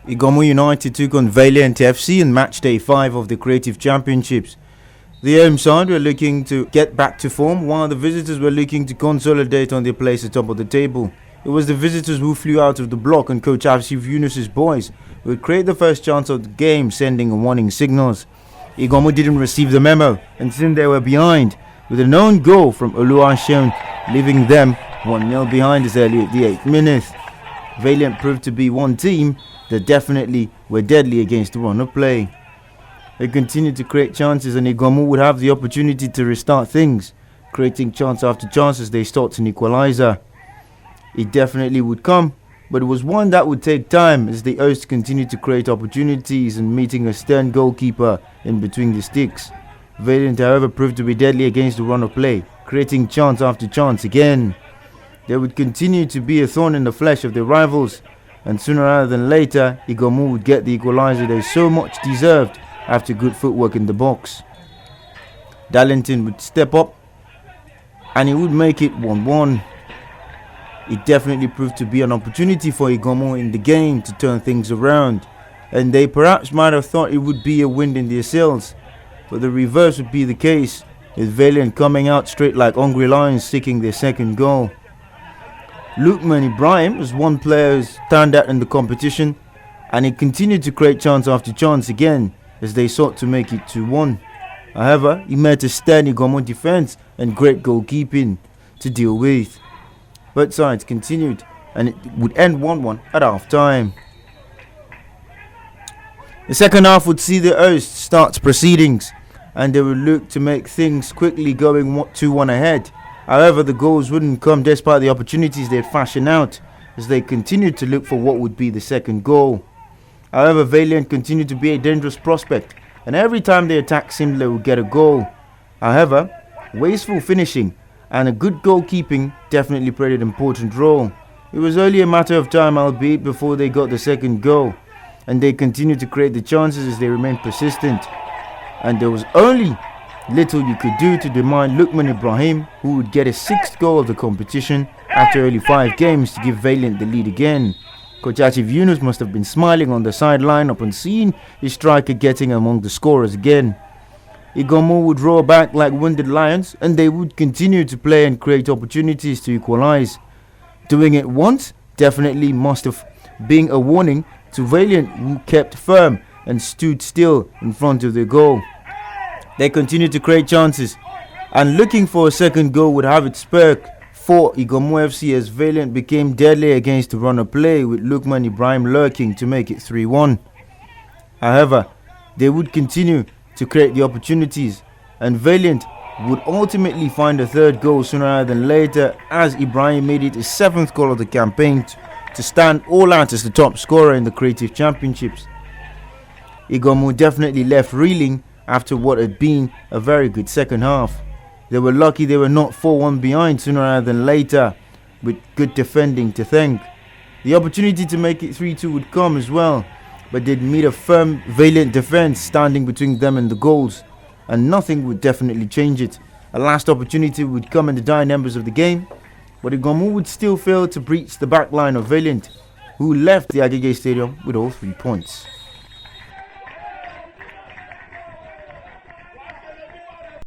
Iganmu United took on Valiant FC in match day 5 of the Creative Championships. The home side were looking to get back to form, while the visitors were looking to consolidate on their place at the top of the table. It was the visitors who flew out of the block, and coach Asif Yunus's boys would create the first chance of the game, sending warning signals. Iganmu didn't receive the memo, and soon they were behind, with a known goal from Oluwaseun, leaving them 1-0 behind as early at the 8th minute. Valiant proved to be one team that definitely were deadly against the run of play. They continued to create chances, and Iganmu would have the opportunity to restart things, creating chance after chance as they sought an equaliser. It definitely would come, but it was one that would take time as the hosts continued to create opportunities and meeting a stern goalkeeper in between the sticks. Valiant, however, proved to be deadly against the run of play, creating chance after chance again. They would continue to be a thorn in the flesh of their rivals, and sooner rather than later, Iganmu would get the equaliser they so much deserved after good footwork in the box. Darlington would step up, and he would make it 1-1. It definitely proved to be an opportunity for Iganmu in the game to turn things around, and they perhaps might have thought it would be a wind in their sails, but the reverse would be the case, with Valiant coming out straight like hungry lions seeking their second goal. Lukman Ibrahim was one player who stand out in the competition, and he continued to create chance after chance again as they sought to make it 2-1. However, he met a stern Iganmu defence and great goalkeeping to deal with. Both sides continued, and it would end 1-1 at half time. The second half would see the hosts start proceedings, and they would look to make things quickly, going 2-1 ahead. However, the goals wouldn't come despite the opportunities they had fashioned out, as they continued to look for what would be the second goal. However, Valiant continued to be a dangerous prospect, and every time they attacked seemed they would get a goal. However, wasteful finishing and a good goalkeeping definitely played an important role. It was only a matter of time, albeit, before they got the second goal, and they continued to create the chances as they remained persistent. And there was only little you could do to demand Lukman Ibrahim, who would get his 6th goal of the competition after only 5 games, to give Valiant the lead again. Coach Asif Yunus must have been smiling on the sideline upon seeing his striker getting among the scorers again. Iganmu would roar back like wounded lions, and they would continue to play and create opportunities to equalise. Doing it once definitely must have been a warning to Valiant, who kept firm and stood still in front of their goal. They continued to create chances, and looking for a second goal would have its perk for Iganmu FC as Valiant became deadly against the run of play, with Lukman Ibrahim lurking to make it 3-1. However, they would continue to create the opportunities, and Valiant would ultimately find a third goal sooner rather than later, as Ibrahim made it his 7th goal of the campaign to stand all out as the top scorer in the Creative Championships. Iganmu definitely left reeling after what had been a very good second half. They were lucky they were not 4-1 behind sooner rather than later, with good defending to thank. The opportunity to make it 3-2 would come as well, but they'd meet a firm Valiant defence standing between them and the goals, and nothing would definitely change it. A last opportunity would come in the dying embers of the game, but Iganmu would still fail to breach the back line of Valiant, who left the Agege Stadium with all 3 points.